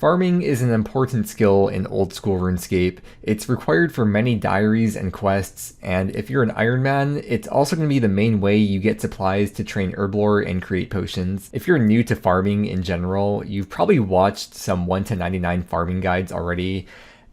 Farming is an important skill in old school RuneScape. It's required for many diaries and quests, and if you're an Iron Man, it's also going to be the main way you get supplies to train herblore and create potions. If you're new to farming in general, you've probably watched some 1 to 99 farming guides already.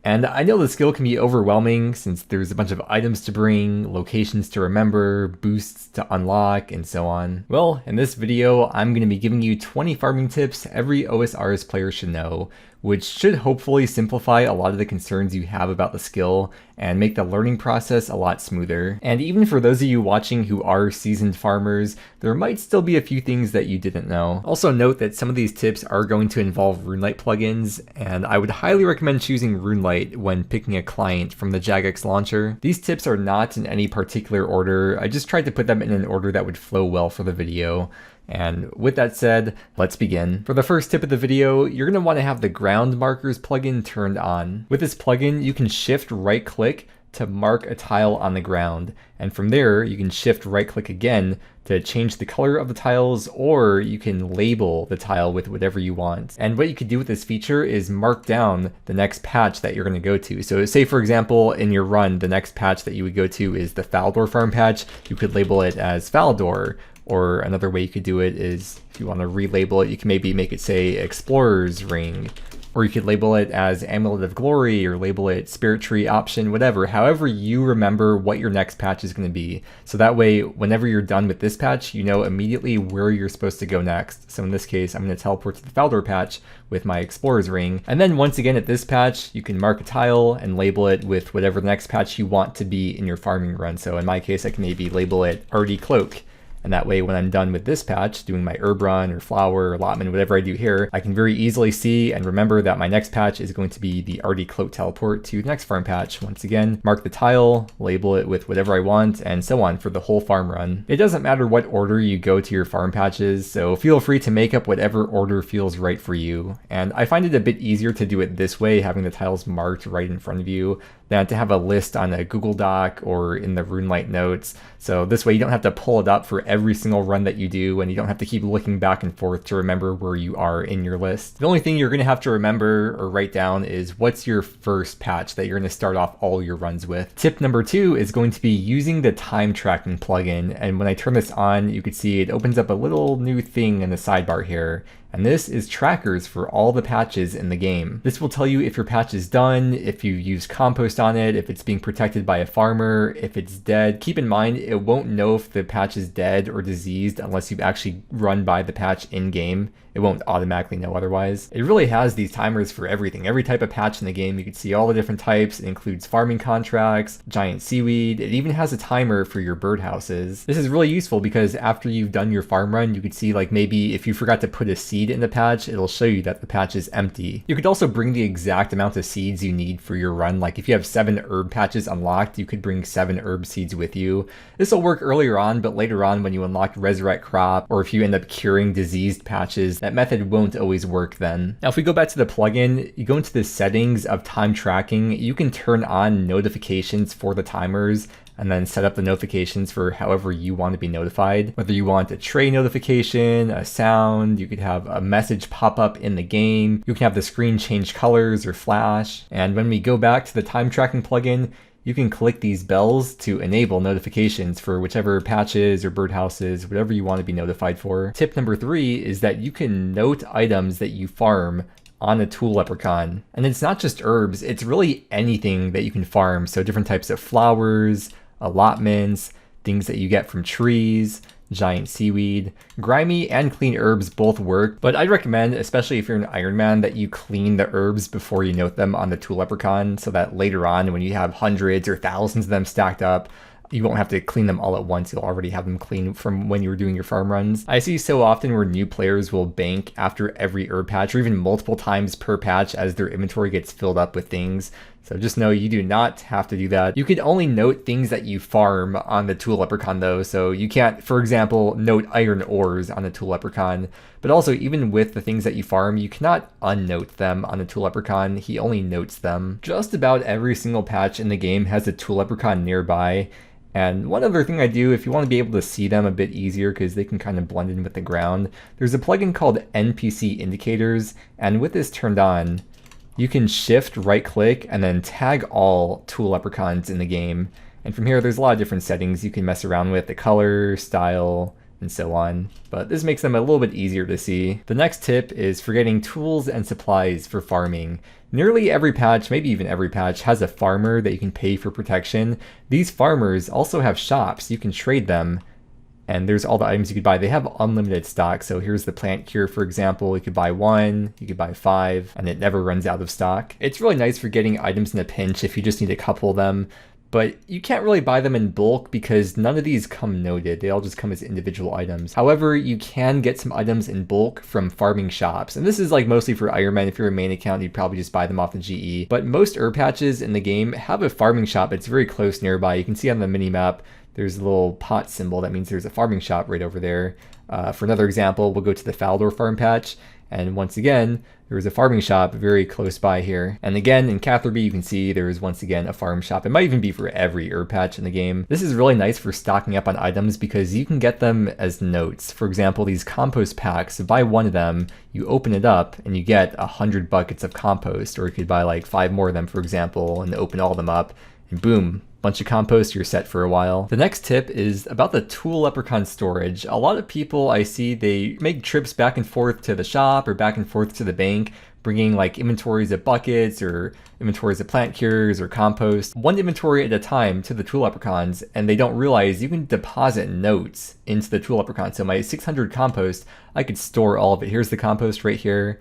And I know the skill can be overwhelming since there's a bunch of items to bring, locations to remember, boosts to unlock, and so on. Well, in this video, I'm going to be giving you 20 farming tips every OSRS player should know, which should hopefully simplify a lot of the concerns you have about the skill and make the learning process a lot smoother. And even for those of you watching who are seasoned farmers, there might still be a few things that you didn't know. Also note that some of these tips are going to involve RuneLite plugins, and I would highly recommend choosing RuneLite when picking a client from the Jagex launcher. These tips are not in any particular order, I just tried to put them in an order that would flow well for the video. And with that said, let's begin. For the first tip of the video, you're going to want to have the ground markers plugin turned on. With this plugin, you can shift right click to mark a tile on the ground. And from there, you can shift right click again to change the color of the tiles, or you can label the tile with whatever you want. And what you could do with this feature is mark down the next patch that you're going to go to. So say for example, in your run, the next patch that you would go to is the Falador farm patch. You could label it as Falador. Or another way you could do it is, if you want to relabel it, you can maybe make it say Explorer's Ring. Or you could label it as Amulet of Glory, or label it Spirit Tree Option, whatever. However you remember what your next patch is going to be. So that way, whenever you're done with this patch, you know immediately where you're supposed to go next. So in this case, I'm going to teleport to the Falador patch with my Explorer's Ring. And then once again at this patch, you can mark a tile and label it with whatever the next patch you want to be in your farming run. So in my case, I can maybe label it Arty Cloak. And that way, when I'm done with this patch, doing my herb run or flower or allotment, whatever I do here, I can very easily see and remember that my next patch is going to be the Arty Cloak teleport to the next farm patch. Once again, mark the tile, label it with whatever I want, and so on for the whole farm run. It doesn't matter what order you go to your farm patches, so feel free to make up whatever order feels right for you. And I find it a bit easier to do it this way, having the tiles marked right in front of you, than to have a list on a Google Doc or in the RuneLite notes. So this way you don't have to pull it up for every single run that you do, and you don't have to keep looking back and forth to remember where you are in your list. The only thing you're going to have to remember or write down is what's your first patch that you're going to start off all your runs with. Tip number 2 is going to be using the time tracking plugin, and when I turn this on, you can see it opens up a little new thing in the sidebar here. And this is trackers for all the patches in the game. This will tell you if your patch is done, if you use compost on it, if it's being protected by a farmer, if it's dead. Keep in mind, it won't know if the patch is dead or diseased unless you've actually run by the patch in game. It won't automatically know otherwise. It really has these timers for everything. Every type of patch in the game, you can see all the different types. It includes farming contracts, giant seaweed. It even has a timer for your birdhouses. This is really useful because after you've done your farm run, you could see like maybe if you forgot to put a seed in the patch, it'll show you that the patch is empty. You could also bring the exact amount of seeds you need for your run. Like if you have 7 herb patches unlocked, you could bring 7 herb seeds with you. This will work earlier on, but later on when you unlock resurrect crop, or if you end up curing diseased patches, that method won't always work then. Now if we go back to the plugin, you go into the settings of time tracking, you can turn on notifications for the timers and then set up the notifications for however you want to be notified. Whether you want a tray notification, a sound, you could have a message pop up in the game, you can have the screen change colors or flash. And when we go back to the time tracking plugin, you can click these bells to enable notifications for whichever patches or birdhouses, whatever you want to be notified for. Tip number 3 is that you can note items that you farm on a tool leprechaun. And it's not just herbs, it's really anything that you can farm. So different types of flowers, allotments, things that you get from trees, giant seaweed. Grimy and clean herbs both work, but I'd recommend, especially if you're an Iron Man, that you clean the herbs before you note them on the tool leprechaun, so that later on when you have hundreds or thousands of them stacked up, you won't have to clean them all at once. You'll already have them clean from when you were doing your farm runs. I see so often where new players will bank after every herb patch, or even multiple times per patch as their inventory gets filled up with things. So just know you do not have to do that. You can only note things that you farm on the tool leprechaun though. So you can't, for example, note iron ores on the tool leprechaun. But also even with the things that you farm, you cannot unnote them on the tool leprechaun. He only notes them. Just about every single patch in the game has a tool leprechaun nearby. And one other thing I do, if you want to be able to see them a bit easier because they can kind of blend in with the ground, there's a plugin called NPC Indicators, and with this turned on, you can shift right click and then tag all tool leprechauns in the game. And from here, there's a lot of different settings you can mess around with, the color, style, and so on, but this makes them a little bit easier to see. The next tip is for getting tools and supplies for farming. Nearly every patch, maybe even every patch, has a farmer that you can pay for protection. These farmers also have shops, you can trade them, and there's all the items you could buy. They have unlimited stock, so here's the plant cure, for example. You could buy 1, you could buy 5, and it never runs out of stock. It's really nice for getting items in a pinch if you just need a couple of them. But you can't really buy them in bulk because none of these come noted. They all just come as individual items. However, you can get some items in bulk from farming shops. And this is like mostly for Iron Man. If you're a main account, you'd probably just buy them off the GE. But most herb patches in the game have a farming shop that's very close nearby. You can see on the minimap, there's a little pot symbol. That means there's a farming shop right over there. For another example, we'll go to the Faldor farm patch. And once again, there is a farming shop very close by here. And again, in Catherby, you can see there is once again a farm shop. It might even be for every herb patch in the game. This is really nice for stocking up on items because you can get them as notes. For example, these compost packs, buy 1 of them, you open it up and you get 100 buckets of compost, or you could buy like 5 more of them, for example, and open all of them up, and boom, bunch of compost, you're set for a while. The next tip is about the tool leprechaun storage. A lot of people I see, they make trips back and forth to the shop or back and forth to the bank, bringing like inventories of buckets or inventories of plant cures or compost, 1 inventory at a time to the tool leprechauns, and they don't realize you can deposit notes into the tool leprechaun. So my 600 compost, I could store all of it. Here's the compost right here,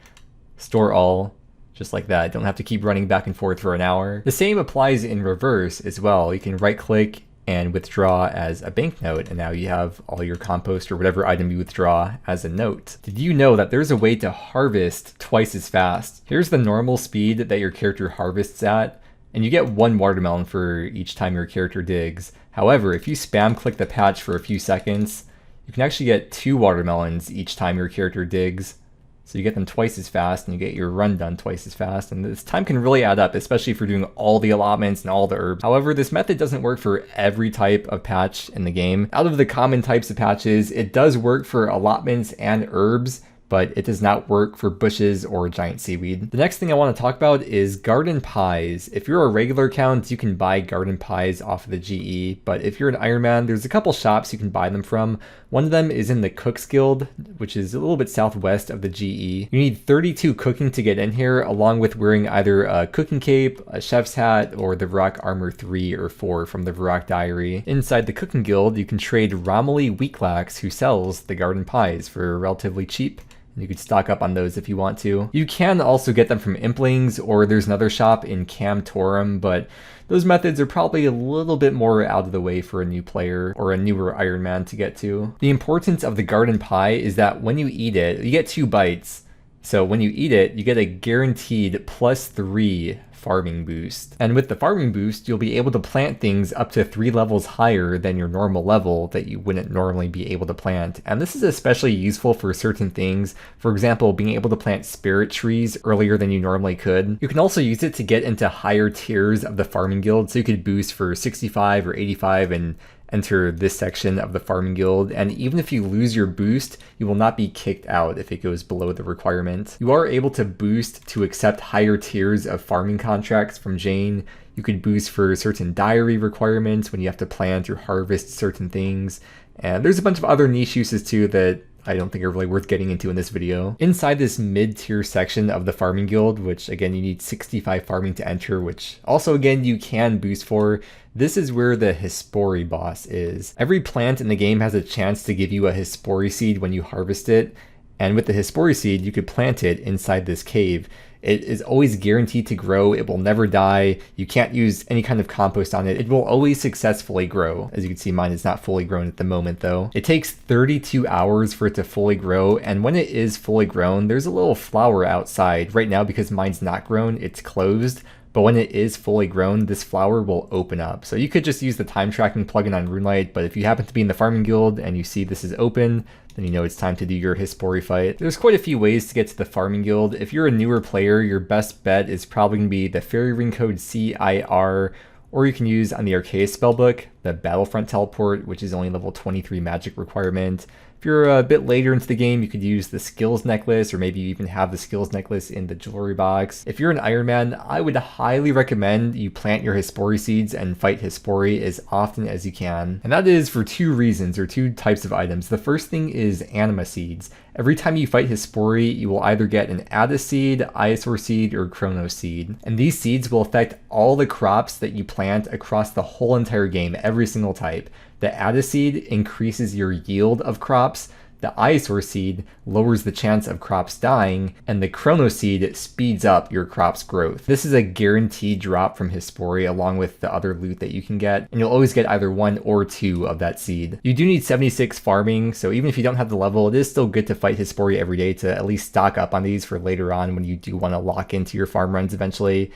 store all. Just like that. Don't have to keep running back and forth for an hour. The same applies in reverse as well. You can right click and withdraw as a banknote, and now you have all your compost or whatever item you withdraw as a note. Did you know that there's a way to harvest twice as fast? Here's the normal speed that your character harvests at, and you get 1 watermelon for each time your character digs. However, if you spam click the patch for a few seconds, you can actually get 2 watermelons each time your character digs. So you get them twice as fast and you get your run done twice as fast. And this time can really add up, especially if you're doing all the allotments and all the herbs. However, this method doesn't work for every type of patch in the game. Out of the common types of patches, it does work for allotments and herbs, but it does not work for bushes or giant seaweed. The next thing I want to talk about is garden pies. If you're a regular account, you can buy garden pies off of the GE, but if you're an Iron Man, there's a couple shops you can buy them from. One of them is in the Cook's Guild, which is a little bit southwest of the GE. You need 32 cooking to get in here, along with wearing either a cooking cape, a chef's hat, or the Varrock Armor 3 or 4 from the Varrock Diary. Inside the Cooking Guild, you can trade Romilly Weeklax, who sells the garden pies for relatively cheap. You could stock up on those if you want to. You can also get them from Implings, or there's another shop in Camtorum, but those methods are probably a little bit more out of the way for a new player or a newer Iron Man to get to. The importance of the garden pie is that when you eat it, you get 2 bites. So when you eat it, you get a guaranteed +3 farming boost. And with the farming boost, you'll be able to plant things up to 3 levels higher than your normal level that you wouldn't normally be able to plant. And this is especially useful for certain things. For example, being able to plant spirit trees earlier than you normally could. You can also use it to get into higher tiers of the farming guild, so you could boost for 65 or 85 and enter this section of the farming guild, and even if you lose your boost, you will not be kicked out if it goes below the requirement. You are able to boost to accept higher tiers of farming contracts from Jane. You could boost for certain diary requirements when you have to plant or harvest certain things, and there's a bunch of other niche uses too that I don't think are really worth getting into in this video. Inside this mid-tier section of the farming guild, which again you need 65 farming to enter, which also again you can boost for, this is where the Hespori boss is. Every plant in the game has a chance to give you a Hespori seed when you harvest it, and with the Hespori seed you could plant it inside this cave. It is always guaranteed to grow, it will never die, you can't use any kind of compost on it, it will always successfully grow. As you can see, mine is not fully grown at the moment though. It takes 32 hours for it to fully grow, and when it is fully grown, there's a little flower outside. Right now, because mine's not grown, it's closed, but when it is fully grown, this flower will open up. So you could just use the time tracking plugin on RuneLite, but if you happen to be in the farming guild and you see this is open, then you know it's time to do your Hespori fight. There's quite a few ways to get to the farming guild. If you're a newer player, your best bet is probably going to be the fairy ring code CIR or you can use on the Arceus spellbook, the Battlefront teleport, which is only level 23 magic requirement. If you're a bit later into the game, you could use the skills necklace, or maybe you even have the skills necklace in the jewelry box. If you're an Iron Man, I would highly recommend you plant your Hespori seeds and fight Hespori as often as you can. And that is for two reasons, or two types of items. The first thing is anima seeds. Every time you fight Hespori, you will either get an Addis seed, Iosor seed, or Chronos seed. And these seeds will affect all the crops that you plant across the whole entire game, every single type. The Addis seed increases your yield of crops, the Iosor seed lowers the chance of crops dying, and the Chronos seed speeds up your crop's growth. This is a guaranteed drop from Hespori along with the other loot that you can get, and you'll always get either 1 or 2 of that seed. You do need 76 farming, so even if you don't have the level, it is still good to fight Hespori every day to at least stock up on these for later on when you do want to lock into your farm runs eventually.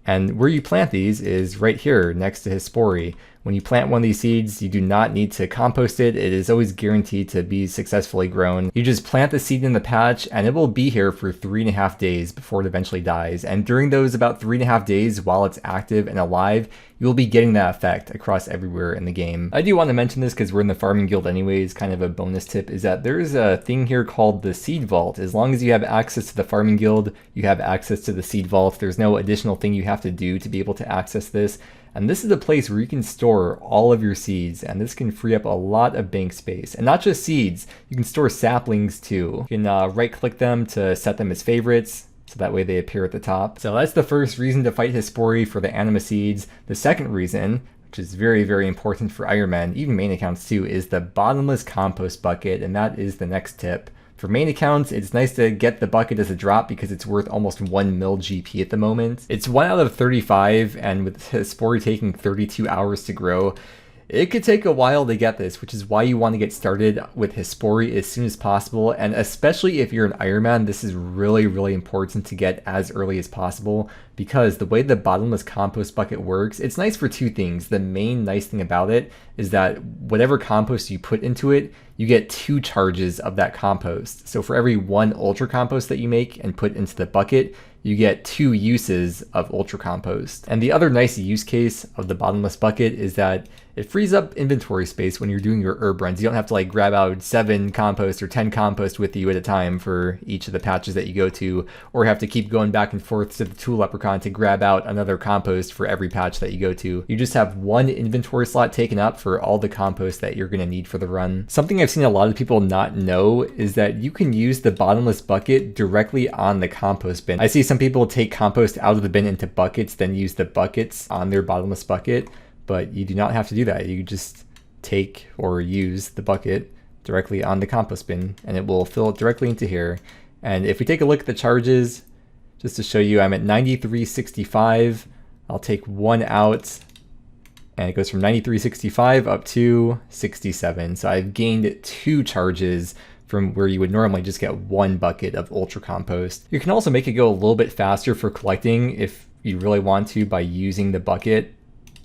And where you plant these is right here next to Hespori. When you plant one of these seeds, you do not need to compost it. It is always guaranteed to be successfully grown. You just plant the seed in the patch and it will be here for 3.5 days before it eventually dies. And during those about 3.5 days while it's active and alive, you will be getting that effect across everywhere in the game. I do want to mention this because we're in the farming guild anyways, kind of a bonus tip, is that there's a thing here called the seed vault. As long as you have access to the farming guild, you have access to the seed vault. There's no additional thing you have to do to be able to access this. And this is a place where you can store all of your seeds, and this can free up a lot of bank space. And not just seeds, you can store saplings too. You can right click them to set them as favorites, so that way they appear at the top. So that's the first reason to fight Hespori, for the anima seeds. The second reason, which is very, very important for Iron Man, even main accounts too, is the bottomless compost bucket, and that is the next tip. For main accounts, it's nice to get the bucket as a drop because it's worth almost 1 mil GP at the moment. It's 1 out of 35, and with Hespori taking 32 hours to grow, it could take a while to get this, which is why you want to get started with Hespori as soon as possible. And especially if you're an Iron Man, this is really, really important to get as early as possible, because the way the bottomless compost bucket works, it's nice for two things. The main nice thing about it is that whatever compost you put into it, you get 2 charges of that compost. So for every 1 ultra compost that you make and put into the bucket, you get 2 uses of ultra compost. And the other nice use case of the bottomless bucket is that it frees up inventory space when you're doing your herb runs. You don't have to like grab out 7 compost or 10 compost with you at a time for each of the patches that you go to, or have to keep going back and forth to the tool leprechaun to grab out another compost for every patch that you go to. You just have 1 inventory slot taken up for all the compost that you're going to need for the run. Something I've seen a lot of people not know is that you can use the bottomless bucket directly on the compost bin. I see some people take compost out of the bin into buckets, then use the buckets on their bottomless bucket, but you do not have to do that. You just take or use the bucket directly on the compost bin and it will fill it directly into here. And if we take a look at the charges, just to show you, I'm at 93.65. I'll take 1 out and it goes from 93.65 up to 67. So I've gained 2 charges from where you would normally just get 1 bucket of ultra compost. You can also make it go a little bit faster for collecting if you really want to by using the bucket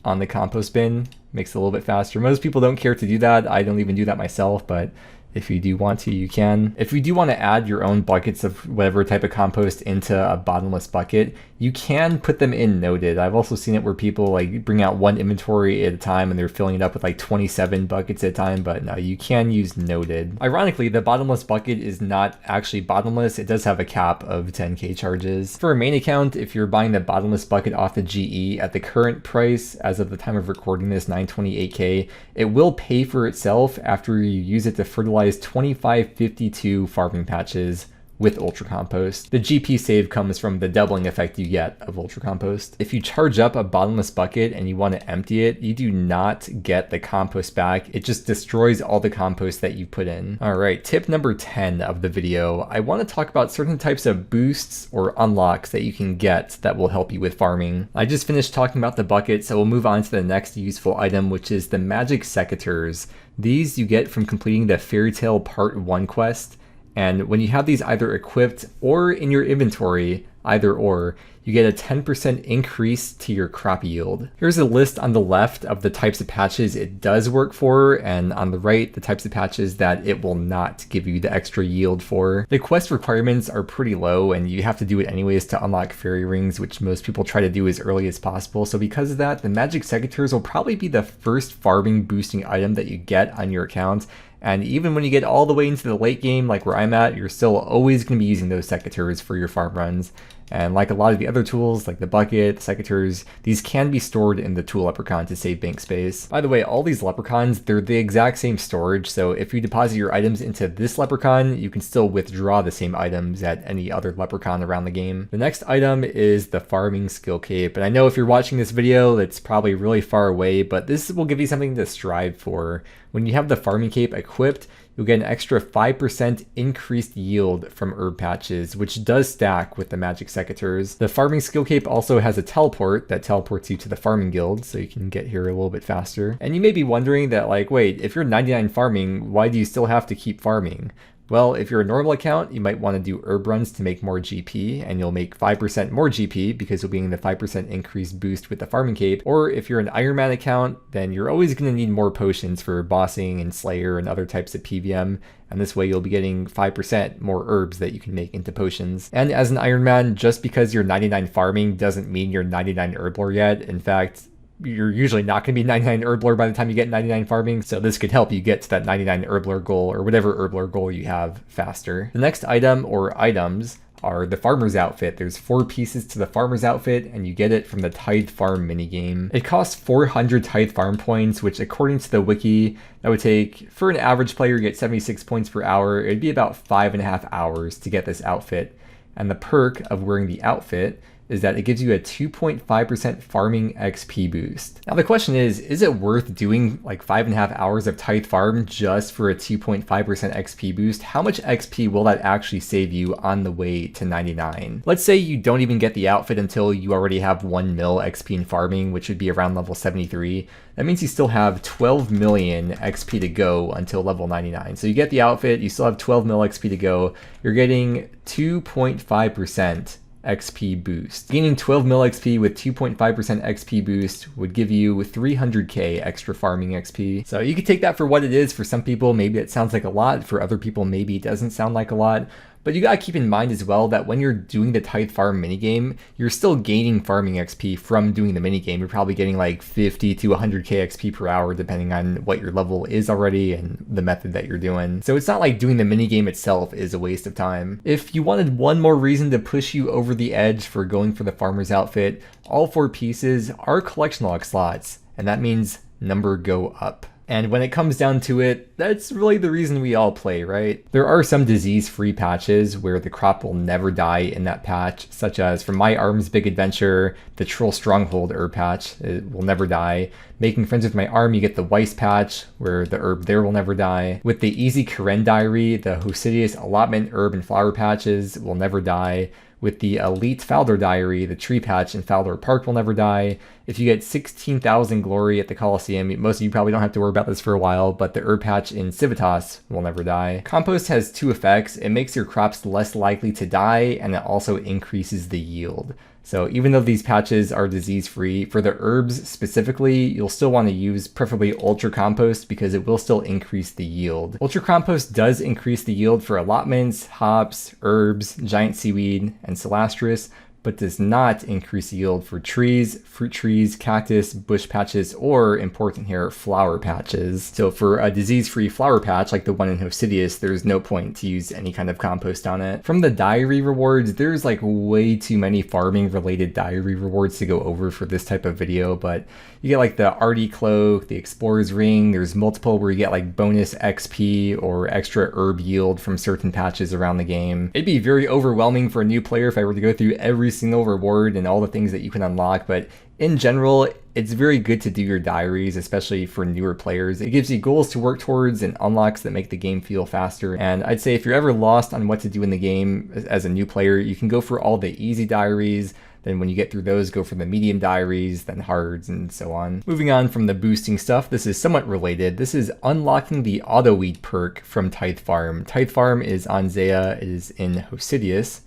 on the compost bin. Makes it a little bit faster. Most people don't care to do that. I don't even do that myself, but if you do want to, you can. If you do want to add your own buckets of whatever type of compost into a bottomless bucket, you can put them in noted. I've also seen it where people like bring out 1 inventory at a time and they're filling it up with like 27 buckets at a time, but no, you can use noted. Ironically, the bottomless bucket is not actually bottomless. It does have a cap of 10k charges. For a main account, if you're buying the bottomless bucket off the GE at the current price, as of the time of recording this, 928k, it will pay for itself after you use it to fertilize 2552 farming patches with ultra compost. The GP save comes from the doubling effect you get of ultra compost. If you charge up a bottomless bucket and you want to empty it, you do not get the compost back. It just destroys all the compost that you put in. All right, tip number 10 of the video. I want to talk about certain types of boosts or unlocks that you can get that will help you with farming. I just finished talking about the bucket, so we'll move on to the next useful item, which is the magic secateurs. These you get from completing the Fairy Tale Part 1 quest, And when you have these either equipped or in your inventory, either or, you get a 10% increase to your crop yield. Here's a list on the left of the types of patches it does work for, and on the right, the types of patches that it will not give you the extra yield for. The quest requirements are pretty low, and you have to do it anyways to unlock fairy rings, which most people try to do as early as possible. So because of that, the magic secateurs will probably be the first farming boosting item that you get on your account. And even when you get all the way into the late game, like where I'm at, you're still always going to be using those secateurs for your farm runs. And like a lot of the other tools, like the bucket, the secateurs, these can be stored in the tool leprechaun to save bank space. By the way, all these leprechauns, they're the exact same storage, so if you deposit your items into this leprechaun, you can still withdraw the same items at any other leprechaun around the game. The next item is the farming skill cape, and I know if you're watching this video, it's probably really far away, but this will give you something to strive for. When you have the farming cape equipped, you'll get an extra 5% increased yield from herb patches, which does stack with the magic secateurs. The farming skill cape also has a teleport that teleports you to the farming guild, so you can get here a little bit faster. And you may be wondering that, like, wait, if you're 99 farming, why do you still have to keep farming? Well, if you're a normal account, you might want to do herb runs to make more GP, and you'll make 5% more GP because you'll be getting the 5% increased boost with the farming cape. Or if you're an Iron Man account, then you're always going to need more potions for bossing and Slayer and other types of PVM, and this way you'll be getting 5% more herbs that you can make into potions. And as an Iron Man, just because you're 99 farming doesn't mean you're 99 herblore yet. In fact, you're usually not going to be 99 herblore by the time you get 99 farming, so this could help you get to that 99 herblore goal or whatever herblore goal you have faster. The next item or items are the farmer's outfit. There's 4 pieces to the farmer's outfit, and you get it from the Tithe farm minigame. It costs 400 Tithe farm points, which according to the wiki, that would take, for an average player, you get 76 points per hour. It'd be about 5.5 hours to get this outfit. And the perk of wearing the outfit is that it gives you a 2.5% farming XP boost. Now the question is it worth doing like 5.5 hours of Tithe farm just for a 2.5% XP boost? How much XP will that actually save you on the way to 99? Let's say you don't even get the outfit until you already have 1 mil XP in farming, which would be around level 73. That means you still have 12 million XP to go until level 99. So you get the outfit, you still have 12 mil XP to go, you're getting 2.5% XP boost. Gaining 12 mil XP with 2.5% XP boost would give you 300k extra farming XP. So you could take that for what it is. For some people, maybe it sounds like a lot. For other people, maybe it doesn't sound like a lot. But you gotta keep in mind as well that when you're doing the Tithe farm minigame, you're still gaining farming XP from doing the minigame. You're probably getting like 50 to 100k XP per hour depending on what your level is already and the method that you're doing. So it's not like doing the minigame itself is a waste of time. If you wanted one more reason to push you over the edge for going for the farmer's outfit, all 4 pieces are collection log slots, and that means number go up. And when it comes down to it, that's really the reason we all play, right? There are some disease-free patches where the crop will never die in that patch, such as from My Arm's Big Adventure, the Troll Stronghold herb patch, it will never die. Making Friends with My Arm, you get the Weiss patch, where the herb there will never die. With the Easy Karen Diary, the Hosidius Allotment herb and flower patches will never die. With the Elite Faldor Diary, the tree patch in Faldor Park will never die. If you get 16,000 glory at the Coliseum, most of you probably don't have to worry about this for a while, but the herb patch in Civitas will never die. Compost has 2 effects. It makes your crops less likely to die, and it also increases the yield. So even though these patches are disease-free, for the herbs specifically, you'll still want to use preferably ultracompost because it will still increase the yield. Ultracompost does increase the yield for allotments, hops, herbs, giant seaweed, and celastrus, but does not increase yield for trees, fruit trees, cactus, bush patches, or, important here, flower patches. So for a disease-free flower patch like the one in Hosidius, there's no point to use any kind of compost on it. From the diary rewards, there's like way too many farming-related diary rewards to go over for this type of video, but you get like the Arty Cloak, the Explorer's Ring, there's multiple where you get like bonus XP or extra herb yield from certain patches around the game. It'd be very overwhelming for a new player if I were to go through every single reward and all the things that you can unlock, but in general, it's very good to do your diaries, especially for newer players. It gives you goals to work towards and unlocks that make the game feel faster. And I'd say if you're ever lost on what to do in the game as a new player, you can go for all the easy diaries. Then when you get through those, go for the medium diaries, then hards, and so on. Moving on from the boosting stuff, this is somewhat related. This is unlocking the auto weed perk from Tithe Farm. Tithe Farm is on Zaya, it is in Hosidius,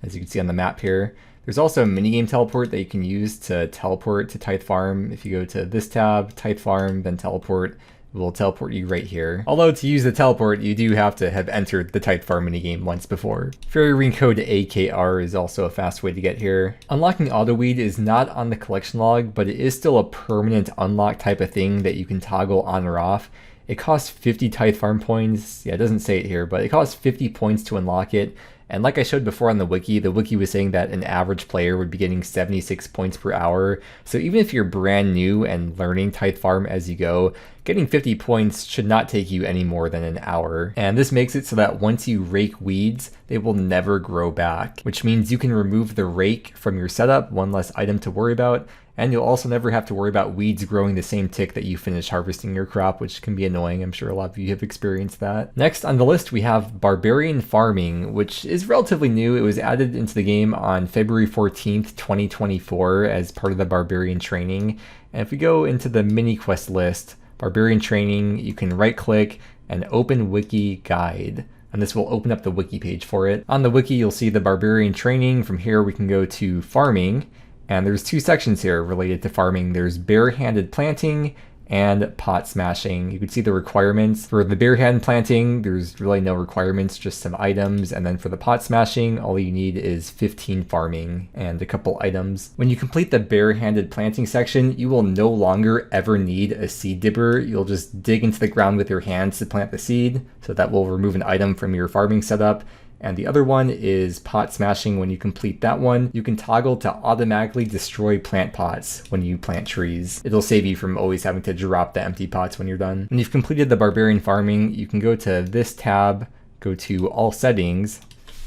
as you can see on the map here. There's also a minigame teleport that you can use to teleport to Tithe Farm. If you go to this tab, Tithe Farm, then teleport, it will teleport you right here. Although to use the teleport, you do have to have entered the Tithe Farm minigame once before. Fairy Ring code AKR is also a fast way to get here. Unlocking Autoweed is not on the collection log, but it is still a permanent unlock type of thing that you can toggle on or off. It costs 50 Tithe Farm points. Yeah, it doesn't say it here, but it costs 50 points to unlock it. And like I showed before on the wiki was saying that an average player would be getting 76 points per hour. So even if you're brand new and learning Tithe Farm as you go, getting 50 points should not take you any more than an hour. And this makes it so that once you rake weeds, they will never grow back, which means you can remove the rake from your setup, one less item to worry about. And you'll also never have to worry about weeds growing the same tick that you finish harvesting your crop, which can be annoying. I'm sure a lot of you have experienced that. Next on the list, we have Barbarian Farming, which is relatively new. It was added into the game on February 14th, 2024 as part of the Barbarian training. And if we go into the mini quest list, Barbarian training, you can right click and open wiki guide. And this will open up the wiki page for it. On the wiki, you'll see the Barbarian training. From here, we can go to farming. And there's two sections here related to farming. There's barehanded planting and pot smashing. You can see the requirements. For the barehanded planting, there's really no requirements, just some items. And then for the pot smashing, all you need is 15 farming and a couple items. When you complete the barehanded planting section, you will no longer ever need a seed dipper. You'll just dig into the ground with your hands to plant the seed. So that will remove an item from your farming setup. And the other one is pot smashing. When you complete that one, you can toggle to automatically destroy plant pots when you plant trees. It'll save you from always having to drop the empty pots when you're done. When you've completed the Barbarian Farming, you can go to this tab, go to All Settings,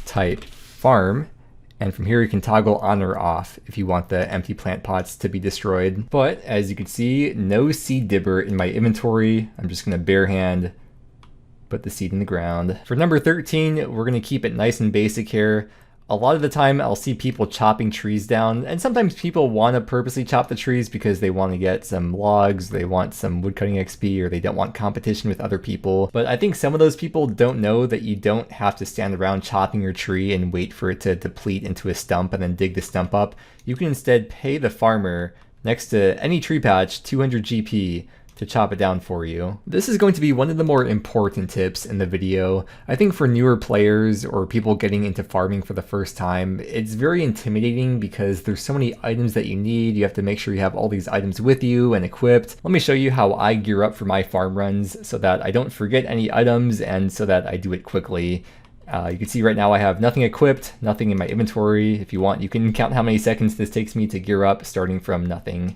type Farm, and from here you can toggle on or off if you want the empty plant pots to be destroyed. But as you can see, no seed dipper in my inventory. I'm just gonna barehand put the seed in the ground. For number 13, we're going to keep it nice and basic here. A lot of the time I'll see people chopping trees down, and sometimes people want to purposely chop the trees because they want to get some logs, they want some woodcutting XP, or they don't want competition with other people. But I think some of those people don't know that you don't have to stand around chopping your tree and wait for it to deplete into a stump and then dig the stump up. You can instead pay the farmer next to any tree patch 200 GP to chop it down for you. This is going to be one of the more important tips in the video. I think for newer players or people getting into farming for the first time, it's very intimidating because there's so many items that you need. You have to make sure you have all these items with you and equipped. Let me show you how I gear up for my farm runs so that I don't forget any items and so that I do it quickly. You can see right now I have nothing equipped, nothing in my inventory. If you want, you can count how many seconds this takes me to gear up starting from nothing.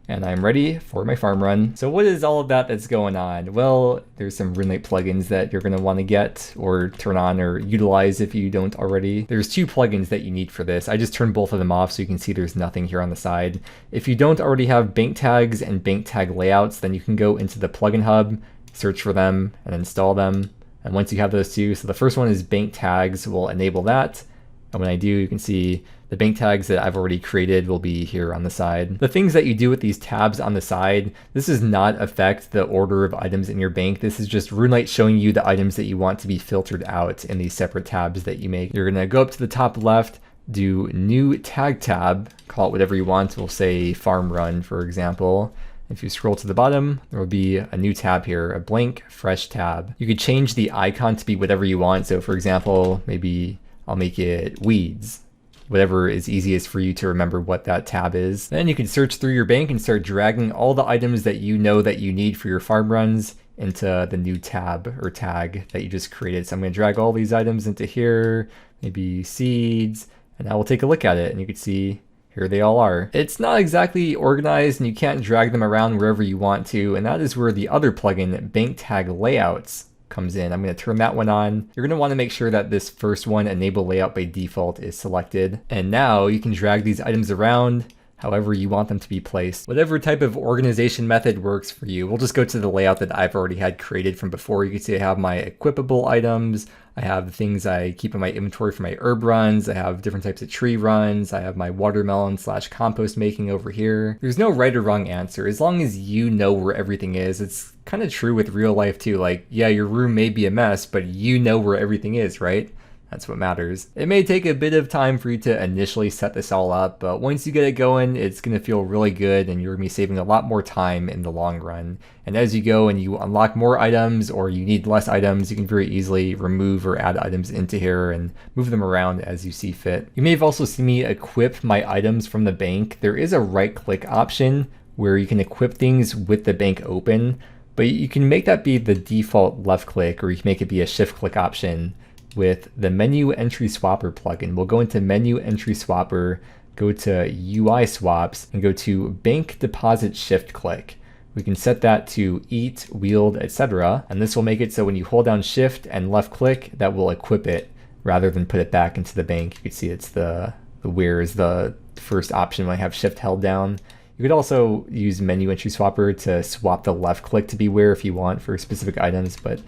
And I'm ready for my farm run. So what is all of that that's going on? Well, there's some RuneLite plugins that you're going to want to get or turn on or utilize if you don't already. There's two plugins that you need for this. I just turned both of them off so you can see there's nothing here on the side. If you don't already have bank tags and bank tag layouts, then you can go into the plugin hub, search for them, and install them. And once you have those two, so the first one is bank tags, we'll enable that. And when I do, you can see the bank tags that I've already created will be here on the side. The things that you do with these tabs on the side, this does not affect the order of items in your bank. This is just RuneLite showing you the items that you want to be filtered out in these separate tabs that you make. You're gonna go up to the top left, do new tag tab, call it whatever you want. We'll say farm run, for example. If you scroll to the bottom, there will be a new tab here, a blank, fresh tab. You could change the icon to be whatever you want. So for example, maybe I'll make it weeds. Whatever is easiest for you to remember what that tab is. Then you can search through your bank and start dragging all the items that you know that you need for your farm runs into the new tab or tag that you just created. So I'm going to drag all these items into here, maybe seeds, and now we'll take a look at it and you can see here they all are. It's not exactly organized and you can't drag them around wherever you want to, and that is where the other plugin, Bank Tag Layouts, comes in. I'm going to turn that one on. You're going to want to make sure that this first one, enable layout by default, is selected. And now you can drag these items around however you want them to be placed. Whatever type of organization method works for you. We'll just go to the layout that I've already had created from before. You can see I have my equipable items, I have things I keep in my inventory for my herb runs, I have different types of tree runs, I have my watermelon / compost making over here. There's no right or wrong answer, as long as you know where everything is. It's kind of true with real life too, like, yeah, your room may be a mess, but you know where everything is, right? That's what matters. It may take a bit of time for you to initially set this all up, but once you get it going, it's going to feel really good and you're going to be saving a lot more time in the long run. And as you go and you unlock more items or you need less items, you can very easily remove or add items into here and move them around as you see fit. You may have also seen me equip my items from the bank. There is a right-click option where you can equip things with the bank open, but you can make that be the default left click, or you can make it be a shift click option with the menu entry swapper plugin. We'll go into menu entry swapper, go to UI swaps, and go to bank deposit shift click. We can set that to eat, wield, etc. And this will make it so when you hold down shift and left click, that will equip it rather than put it back into the bank. You can see it's the where is the first option when I have shift held down. You could also use menu entry swapper to swap the left click to be where if you want for specific items, but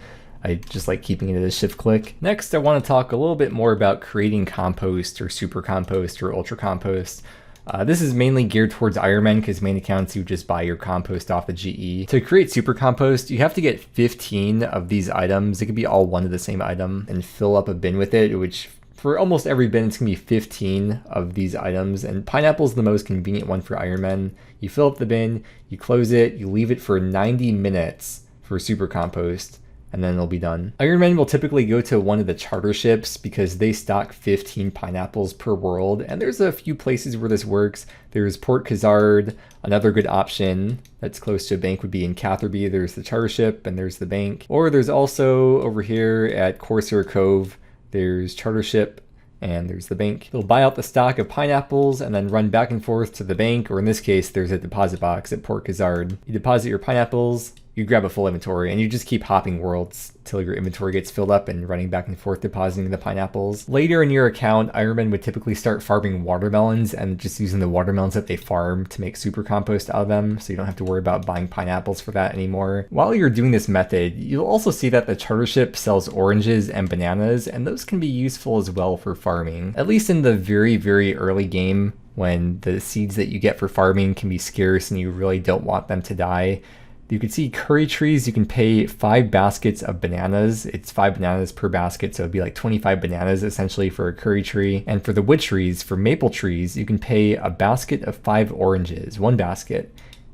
I just like keeping it as shift click. Next, I want to talk a little bit more about creating compost or super compost or ultra compost. This is mainly geared towards Ironmen because main accounts you just buy your compost off the GE. To create super compost, you have to get 15 of these items. It could be all one of the same item and fill up a bin with it, which for almost every bin, it's gonna be 15 of these items. And pineapple is the most convenient one for Ironmen. You fill up the bin, you close it, you leave it for 90 minutes for super compost, and then it'll be done. Ironmen will typically go to one of the charter ships because they stock 15 pineapples per world, and there's a few places where this works. There's Port Khazard. Another good option that's close to a bank would be in Catherby. There's the charter ship and there's the bank. Or there's also over here at Corsair Cove, there's charter ship and there's the bank. They'll buy out the stock of pineapples and then run back and forth to the bank, or in this case, there's a deposit box at Port Khazard. You deposit your pineapples, you grab a full inventory, and you just keep hopping worlds till your inventory gets filled up and running back and forth depositing the pineapples. Later in your account, Ironmen would typically start farming watermelons and just using the watermelons that they farm to make super compost out of them, so you don't have to worry about buying pineapples for that anymore. While you're doing this method, you'll also see that the charter ship sells oranges and bananas, and those can be useful as well for farming. At least in the very, very early game, when the seeds that you get for farming can be scarce and you really don't want them to die. You can see curry trees, you can pay 5 baskets of bananas. It's 5 bananas per basket, so it'd be like 25 bananas essentially for a curry tree. And for the wood trees, for maple trees, you can pay a basket of 5 oranges, 1 basket.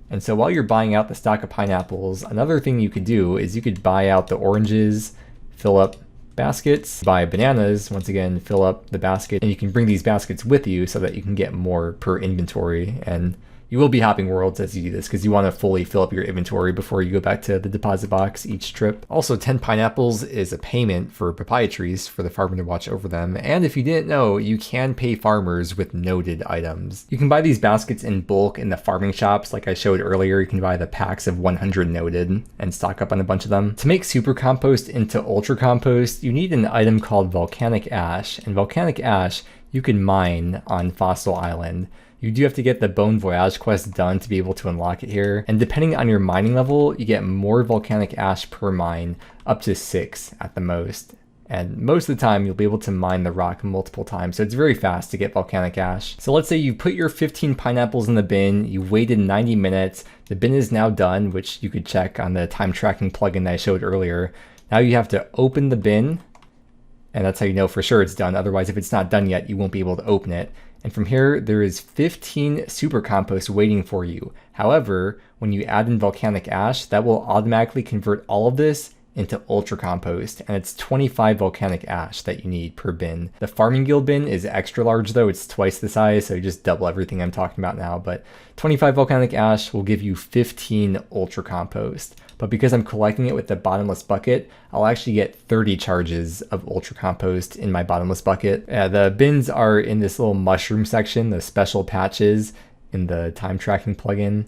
And so while you're buying out the stock of pineapples, another thing you could do is you could buy out the oranges, fill up baskets, buy bananas, once again, fill up the basket, and you can bring these baskets with you so that you can get more per inventory. And you will be hopping worlds as you do this because you want to fully fill up your inventory before you go back to the deposit box each trip. Also, 10 pineapples is a payment for papaya trees for the farmer to watch over them. And if you didn't know, you can pay farmers with noted items. You can buy these baskets in bulk in the farming shops. Like I showed earlier, you can buy the packs of 100 noted and stock up on a bunch of them. To make super compost into ultra compost, you need an item called volcanic ash. And volcanic ash you can mine on Fossil Island. You do have to get the Bon Voyage quest done to be able to unlock it here. And depending on your mining level, you get more volcanic ash per mine, up to 6 at the most. And most of the time, you'll be able to mine the rock multiple times, so it's very fast to get volcanic ash. So let's say you put your 15 pineapples in the bin, you waited 90 minutes, the bin is now done, which you could check on the time tracking plugin that I showed earlier. Now you have to open the bin, and that's how you know for sure it's done. Otherwise, if it's not done yet, you won't be able to open it. And from here, there is 15 super compost waiting for you. However, when you add in volcanic ash, that will automatically convert all of this into ultra compost, and it's 25 volcanic ash that you need per bin. The farming guild bin is extra large though, it's twice the size, so you just double everything I'm talking about now, but 25 volcanic ash will give you 15 ultra compost. But because I'm collecting it with the bottomless bucket, I'll actually get 30 charges of ultra compost in my bottomless bucket. The bins are in this little mushroom section, the special patches in the time tracking plugin.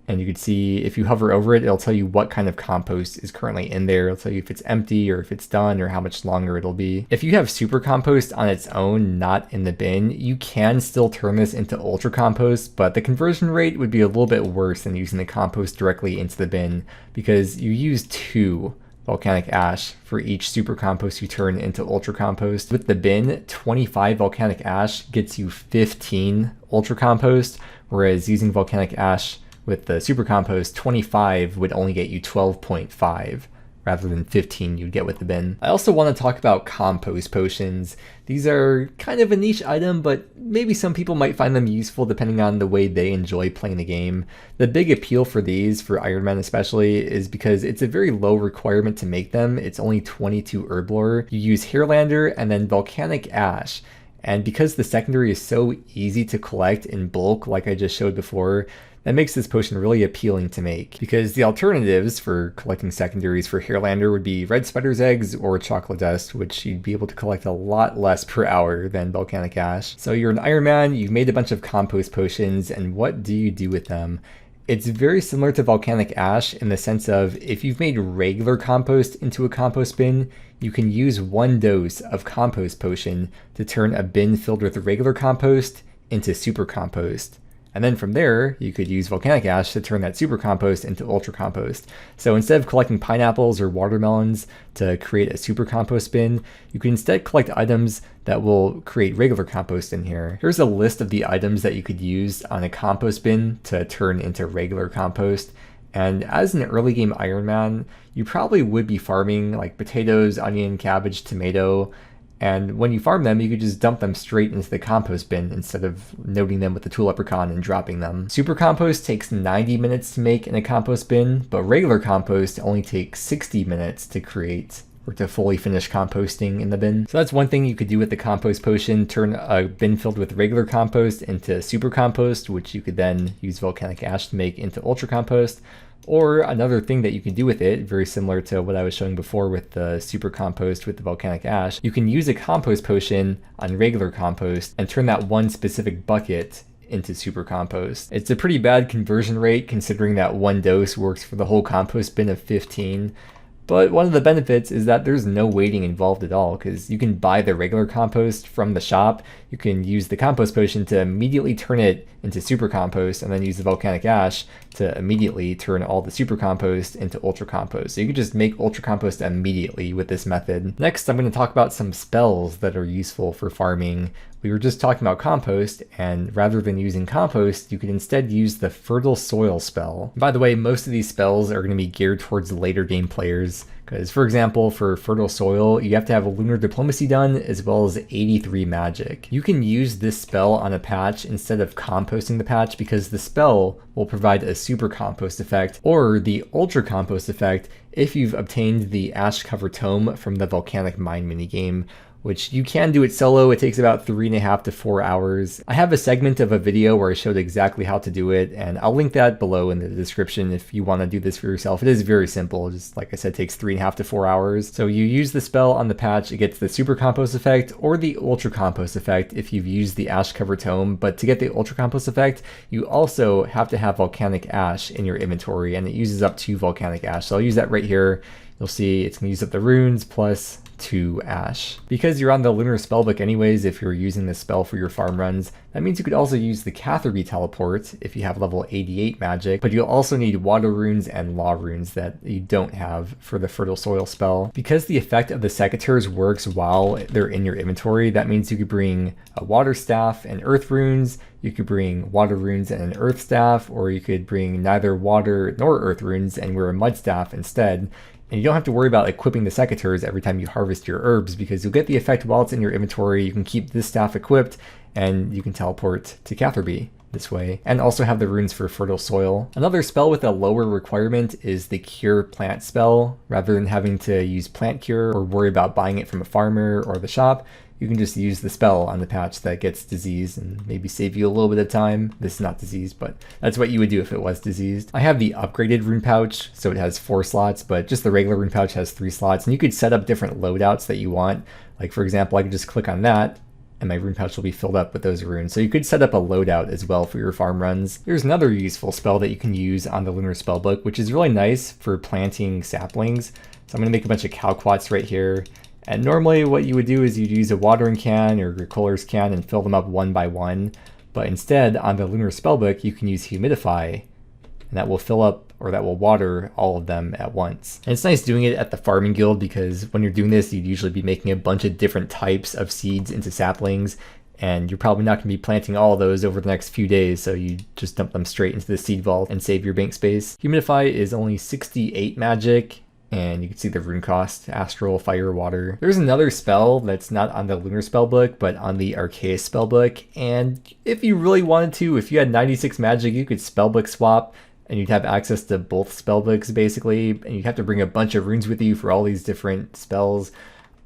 And you can see if you hover over it, it'll tell you what kind of compost is currently in there. It'll tell you if it's empty or if it's done or how much longer it'll be. If you have super compost on its own, not in the bin, you can still turn this into ultra compost, but the conversion rate would be a little bit worse than using the compost directly into the bin because you use 2 volcanic ash for each super compost you turn into ultra compost. With the bin, 25 volcanic ash gets you 15 ultra compost, whereas using volcanic ash with the super compost, 25 would only get you 12.5 rather than 15 you'd get with the bin. I also want to talk about compost potions. These are kind of a niche item, but maybe some people might find them useful depending on the way they enjoy playing the game. The big appeal for these, for Iron Man especially, is because it's a very low requirement to make them. It's only 22 herb lore. You use Hairlander and then volcanic ash. And because the secondary is so easy to collect in bulk, like I just showed before, that makes this potion really appealing to make, because the alternatives for collecting secondaries for Hairlander would be red spider's eggs or chocolate dust, which you'd be able to collect a lot less per hour than volcanic ash. So you're an Iron Man, you've made a bunch of compost potions, and what do you do with them? It's very similar to volcanic ash in the sense of if you've made regular compost into a compost bin, you can use 1 dose of compost potion to turn a bin filled with regular compost into super compost. And then from there, you could use volcanic ash to turn that super compost into ultra compost. So instead of collecting pineapples or watermelons to create a super compost bin, you can instead collect items that will create regular compost in here. Here's a list of the items that you could use on a compost bin to turn into regular compost. And as an early game Iron Man, you probably would be farming like potatoes, onion, cabbage, tomato. And when you farm them, you could just dump them straight into the compost bin instead of noting them with the tool leprechaun and dropping them. Super compost takes 90 minutes to make in a compost bin, but regular compost only takes 60 minutes to create or to fully finish composting in the bin. So that's one thing you could do with the compost potion, turn a bin filled with regular compost into super compost, which you could then use volcanic ash to make into ultra compost. Or another thing that you can do with it, very similar to what I was showing before with the super compost with the volcanic ash, you can use a compost potion on regular compost and turn that one specific bucket into super compost. It's a pretty bad conversion rate considering that 1 dose works for the whole compost bin of 15. But one of the benefits is that there's no waiting involved at all, because you can buy the regular compost from the shop, you can use the compost potion to immediately turn it into super compost, and then use the volcanic ash to immediately turn all the super compost into ultra compost. So you can just make ultra compost immediately with this method. Next, I'm going to talk about some spells that are useful for farming. We were just talking about compost, and rather than using compost, you could instead use the fertile soil spell. By the way, most of these spells are going to be geared towards later game players, because for example, for fertile soil, you have to have a lunar diplomacy done as well as 83 magic. You can use this spell on a patch instead of composting the patch because the spell will provide a super compost effect or the ultra compost effect if you've obtained the ash cover tome from the volcanic mine minigame, which you can do it solo. It takes about 3.5 to 4 hours. I have a segment of a video where I showed exactly how to do it, and I'll link that below in the description if you want to do this for yourself. It is very simple, just like I said, takes 3.5 to 4 hours. So you use the spell on the patch, it gets the super compost effect or the ultra compost effect if you've used the ash cover tome, but to get the ultra compost effect, you also have to have volcanic ash in your inventory, and it uses up 2 volcanic ash. So I'll use that right here. You'll see it's going to use up the runes plus 2 ash. Because you're on the lunar spellbook anyways, if you're using this spell for your farm runs, that means you could also use the catherby teleport if you have level 88 magic, but you'll also need water runes and law runes that you don't have for the fertile soil spell. Because the effect of the secateurs works while they're in your inventory, that means you could bring a water staff and earth runes, you could bring water runes and an earth staff, or you could bring neither water nor earth runes and wear a mud staff instead. And you don't have to worry about equipping the secateurs every time you harvest your herbs because you'll get the effect while it's in your inventory. You can keep this staff equipped and you can teleport to Catherby this way, and also have the runes for fertile soil. Another spell with a lower requirement is the cure plant spell. Rather than having to use plant cure or worry about buying it from a farmer or the shop, you can just use the spell on the patch that gets diseased and maybe save you a little bit of time. This is not diseased, but that's what you would do if it was diseased. I have the upgraded rune pouch, so it has 4 slots, but just the regular rune pouch has 3 slots, and you could set up different loadouts that you want. Like for example, I could just click on that, and my rune pouch will be filled up with those runes. So you could set up a loadout as well for your farm runs. There's another useful spell that you can use on the Lunar Spellbook, which is really nice for planting saplings. So I'm going to make a bunch of calquats right here. And normally what you would do is you'd use a watering can or your Kohler's can and fill them up one by one. But instead, on the Lunar Spellbook, you can use humidify, and that will fill up, or that will water all of them at once. And it's nice doing it at the farming guild, because when you're doing this, you'd usually be making a bunch of different types of seeds into saplings, and you're probably not going to be planting all of those over the next few days, so you just dump them straight into the seed vault and save your bank space. Humidify is only 68 magic, and you can see the rune cost: astral, fire, water. There's another spell that's not on the Lunar Spellbook, but on the Arceus Spellbook, and if you really wanted to, if you had 96 magic, you could Spellbook swap, and you'd have access to both spellbooks basically, and you'd have to bring a bunch of runes with you for all these different spells.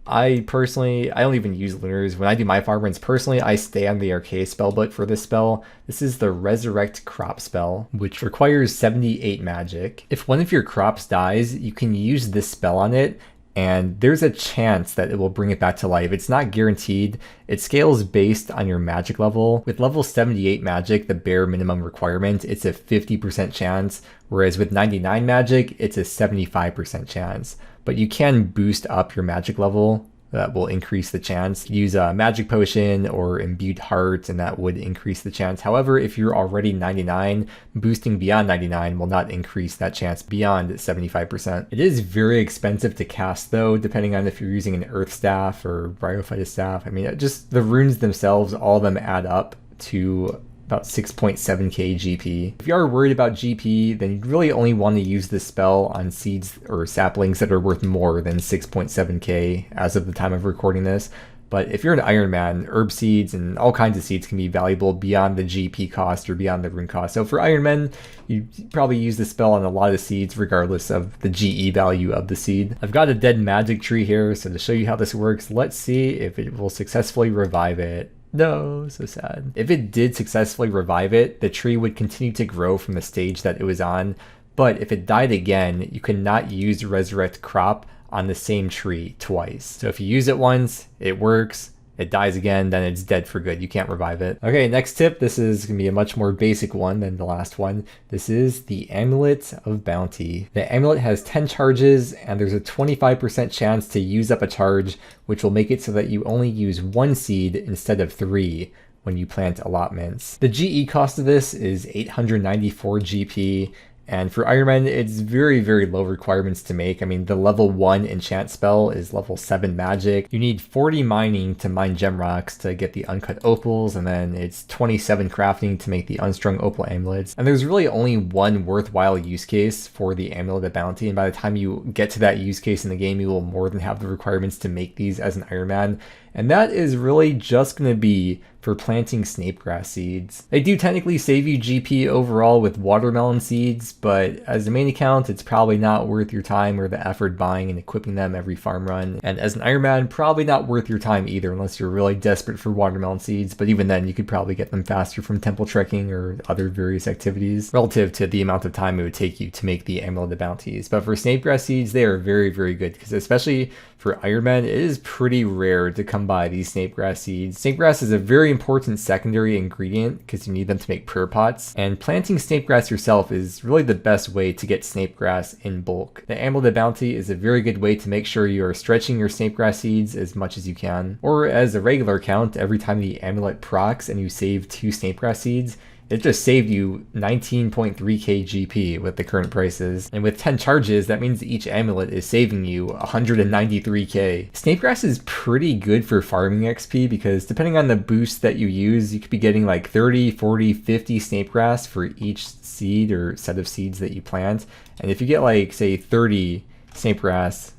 I don't even use lunars. When I do my farm runs personally, I stay on the Arceus spellbook for this spell. This is the Resurrect crop spell, which requires 78 magic. If one of your crops dies, you can use this spell on it, and there's a chance that it will bring it back to life. It's not guaranteed. It scales based on your magic level. With level 78 magic, the bare minimum requirement, it's a 50% chance, whereas with 99 magic, it's a 75% chance. But you can boost up your magic level. That will increase the chance. Use a magic potion or imbued heart, and that would increase the chance. However, if you're already 99, boosting beyond 99 will not increase that chance beyond 75%. It is very expensive to cast though, depending on if you're using an earth staff or bryophytus staff. I mean, just the runes themselves, all of them add up to about 6.7k GP. If you are worried about GP, then you'd really only want to use this spell on seeds or saplings that are worth more than 6.7k as of the time of recording this. But if you're an Iron Man, herb seeds and all kinds of seeds can be valuable beyond the GP cost or beyond the rune cost. So for Iron Men, you probably use this spell on a lot of seeds regardless of the GE value of the seed. I've got a dead magic tree here, so to show you how this works, let's see if it will successfully revive it. No, so sad. If it did successfully revive it, the tree would continue to grow from the stage that it was on, but if it died again, you cannot use Resurrect Crop on the same tree twice. So if you use it once, it works. It dies again, then it's dead for good. You can't revive it. Okay, next tip. This is going to be a much more basic one than the last one. This is the Amulet of Bounty. The Amulet has 10 charges, and there's a 25% chance to use up a charge, which will make it so that you only use one seed instead of 3 when you plant allotments. The GE cost of this is 894 GP. And for Iron Man, it's very, very low requirements to make. I mean, the level 1 enchant spell is level 7 magic. You need 40 mining to mine gem rocks to get the uncut opals, and then it's 27 crafting to make the unstrung opal amulets. And there's really only one worthwhile use case for the Amulet of Bounty, and by the time you get to that use case in the game, you will more than have the requirements to make these as an Iron Man. And that is really just going to be for planting snapegrass seeds. They do technically save you GP overall with watermelon seeds, but as a main account, it's probably not worth your time or the effort buying and equipping them every farm run. And as an Iron Man, probably not worth your time either unless you're really desperate for watermelon seeds, but even then you could probably get them faster from temple trekking or other various activities relative to the amount of time it would take you to make the Amulet of Bounties. But for snapegrass seeds, they are very, very good, because especially for Iron Man, it is pretty rare to come by these snapegrass seeds. Snapegrass is a very important secondary ingredient because you need them to make prayer pots, and planting snapegrass yourself is really the best way to get snapegrass in bulk. The Amulet of Bounty is a very good way to make sure you are stretching your snapegrass seeds as much as you can. Or as a regular count, every time the amulet procs and you save 2 snapegrass seeds, it just saved you 19.3k GP with the current prices. And with 10 charges, that means each amulet is saving you 193k. Snapegrass is pretty good for farming XP because depending on the boost that you use, you could be getting like 30, 40, 50 snapegrass for each seed or set of seeds that you plant. And if you get like, say, 30 snapegrass,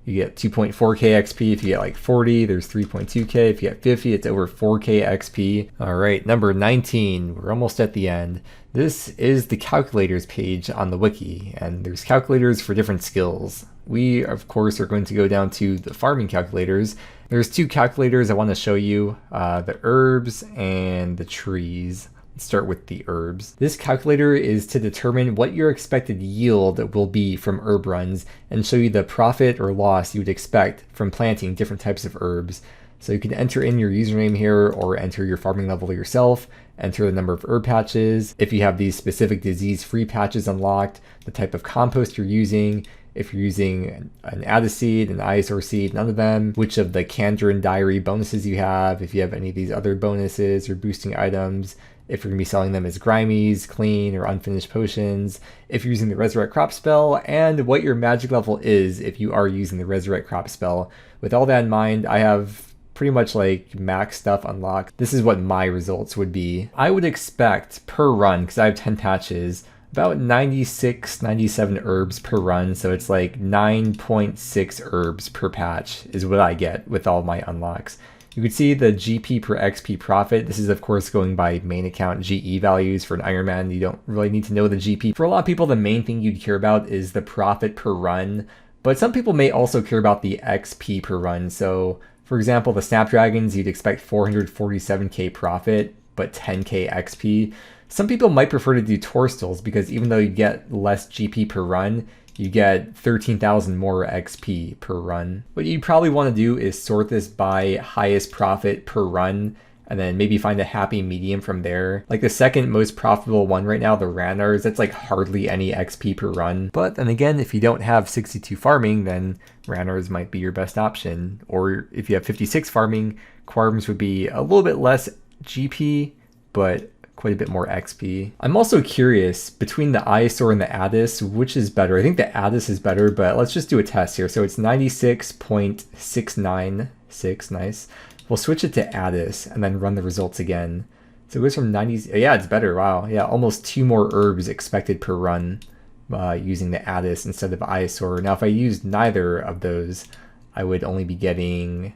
you get 2.4k XP. If you get like 40, there's 3.2k. If you get 50, it's over 4k XP. All right, number 19. We're almost at the end. This is the calculators page on the wiki, and there's calculators for different skills. We, of course, are going to go down to the farming calculators. There's 2 calculators I want to show you, the herbs and the trees. Let's start with the herbs. This calculator is to determine what your expected yield will be from herb runs and show you the profit or loss you would expect from planting different types of herbs. So you can enter in your username here or enter your farming level yourself, enter the number of herb patches, if you have these specific disease-free patches unlocked, the type of compost you're using, if you're using an Addis seed, an ISR seed, none of them, which of the Candor and Diary bonuses you have, if you have any of these other bonuses or boosting items, if you're going to be selling them as Grimies, Clean, or Unfinished Potions, if you're using the Resurrect Crop spell, and what your magic level is if you are using the Resurrect Crop spell. With all that in mind, I have pretty much like max stuff unlocked. This is what my results would be. I would expect per run, because I have 10 patches, about 96, 97 herbs per run, so it's like 9.6 herbs per patch is what I get with all my unlocks. You can see the GP per XP profit. This is of course going by main account GE values. For an Iron Man, you don't really need to know the GP. For a lot of people, the main thing you'd care about is the profit per run, but some people may also care about the XP per run. So for example, the Snapdragons, you'd expect 447k profit, but 10k XP. Some people might prefer to do Torstals because even though you get less GP per run, you get 13,000 more XP per run. What you probably want to do is sort this by highest profit per run and then maybe find a happy medium from there. Like the second most profitable one right now, the Ranars, that's like hardly any XP per run. But then again, if you don't have 62 farming, then Ranars might be your best option. Or if you have 56 farming, Quarms would be a little bit less GP, but quite a bit more XP. I'm also curious, between the ISOR and the Addis, which is better? I think the Addis is better, but let's just do a test here. So it's 96.696, nice. We'll switch it to Addis and then run the results again. So it goes from 90, yeah, it's better, wow. Yeah, almost 2 more herbs expected per run using the Addis instead of ISOR. Now if I used neither of those, I would only be getting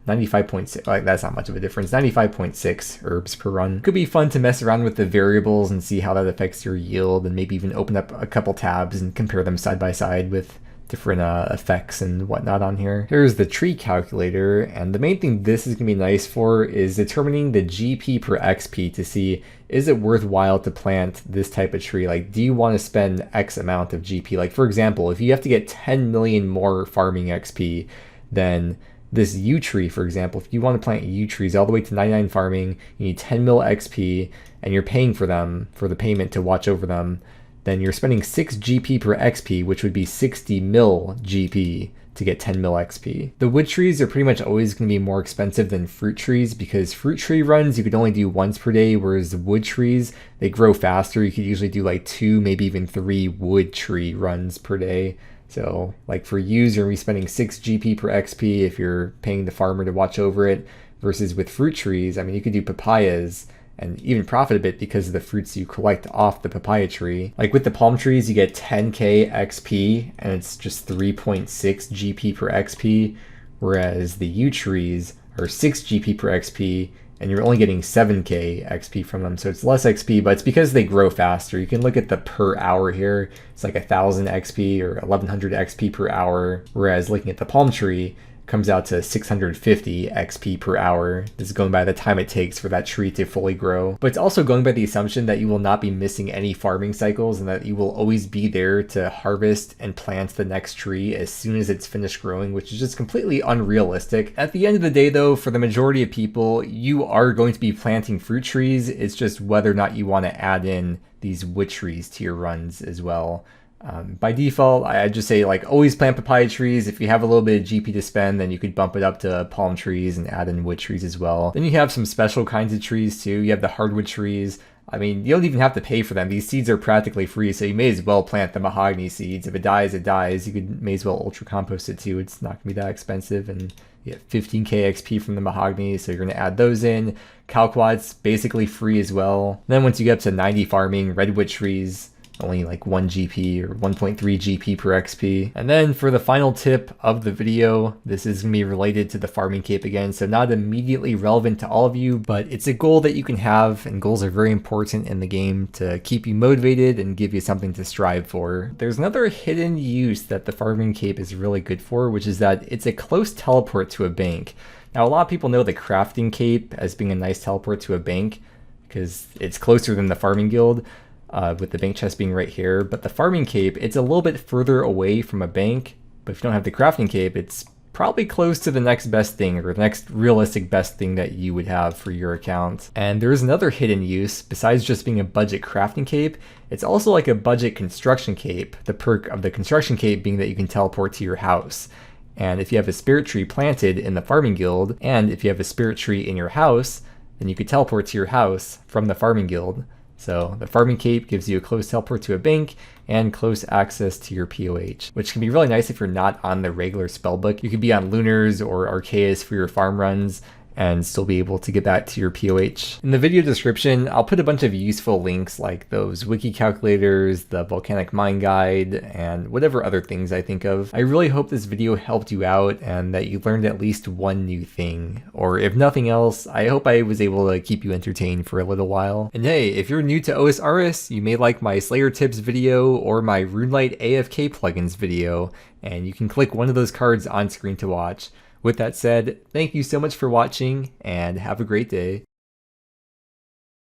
95.6, like that's not much of a difference, 95.6 herbs per run. Could be fun to mess around with the variables and see how that affects your yield, and maybe even open up a couple tabs and compare them side by side with different effects and whatnot on here. Here's the tree calculator, and the main thing this is going to be nice for is determining the GP per XP to see, is it worthwhile to plant this type of tree? Like, do you want to spend X amount of GP? Like, for example, if you have to get 10 million more farming XP, then this yew tree, for example, if you want to plant yew trees all the way to 99 farming, you need 10 mil XP, and you're paying for them, for the payment to watch over them, then you're spending 6 GP per XP, which would be 60 mil GP to get 10 mil XP. The wood trees are pretty much always going to be more expensive than fruit trees because fruit tree runs you could only do once per day, whereas the wood trees, they grow faster. You could usually do like 2, maybe even 3 wood tree runs per day. So like for yews, you're going to be spending 6 GP per XP if you're paying the farmer to watch over it, versus with fruit trees, I mean, you could do papayas and even profit a bit because of the fruits you collect off the papaya tree. Like with the palm trees, you get 10k XP and it's just 3.6 GP per XP, whereas the yew trees are 6 GP per XP and you're only getting 7k XP from them. So it's less XP, but it's because they grow faster. You can look at the per hour here. It's like 1,000 XP or 1,100 XP per hour, whereas looking at the palm tree, comes out to 650 XP per hour. This is going by the time it takes for that tree to fully grow. But it's also going by the assumption that you will not be missing any farming cycles and that you will always be there to harvest and plant the next tree as soon as it's finished growing, which is just completely unrealistic. At the end of the day though, for the majority of people, you are going to be planting fruit trees. It's just whether or not you want to add in these wood trees to your runs as well. By default, I just say like always plant papaya trees. If you have a little bit of GP to spend, then you could bump it up to palm trees and add in wood trees as well. Then you have some special kinds of trees too. You have the hardwood trees. I mean, you don't even have to pay for them. These seeds are practically free, so you may as well plant the mahogany seeds. If it dies, it dies. You may as well ultra compost it too. It's not gonna be that expensive, and you get 15k XP from the mahogany, so you're gonna add those in. Calquats, basically free as well. Then once you get up to 90 farming, redwood trees, only like 1 GP or 1.3 GP per XP. And then for the final tip of the video, this is going to be related to the farming cape again, so not immediately relevant to all of you, but it's a goal that you can have, and goals are very important in the game to keep you motivated and give you something to strive for. There's another hidden use that the farming cape is really good for, which is that it's a close teleport to a bank. Now a lot of people know the crafting cape as being a nice teleport to a bank because it's closer than the farming guild. With the bank chest being right here, but the farming cape, it's a little bit further away from a bank, but if you don't have the crafting cape, it's probably close to the next best thing, or the next realistic best thing that you would have for your account. And there's another hidden use, besides just being a budget crafting cape, it's also like a budget construction cape, the perk of the construction cape being that you can teleport to your house. And if you have a spirit tree planted in the farming guild, and if you have a spirit tree in your house, then you could teleport to your house from the farming guild. So the farming cape gives you a close teleport to a bank and close access to your POH, which can be really nice if you're not on the regular spellbook. You could be on Lunars or Arceus for your farm runs and still be able to get back to your POH. In the video description, I'll put a bunch of useful links like those wiki calculators, the volcanic mine guide, and whatever other things I think of. I really hope this video helped you out and that you learned at least one new thing. Or if nothing else, I hope I was able to keep you entertained for a little while. And hey, if you're new to OSRS, you may like my Slayer tips video or my RuneLite AFK plugins video, and you can click one of those cards on screen to watch. With that said, thank you so much for watching, and have a great day.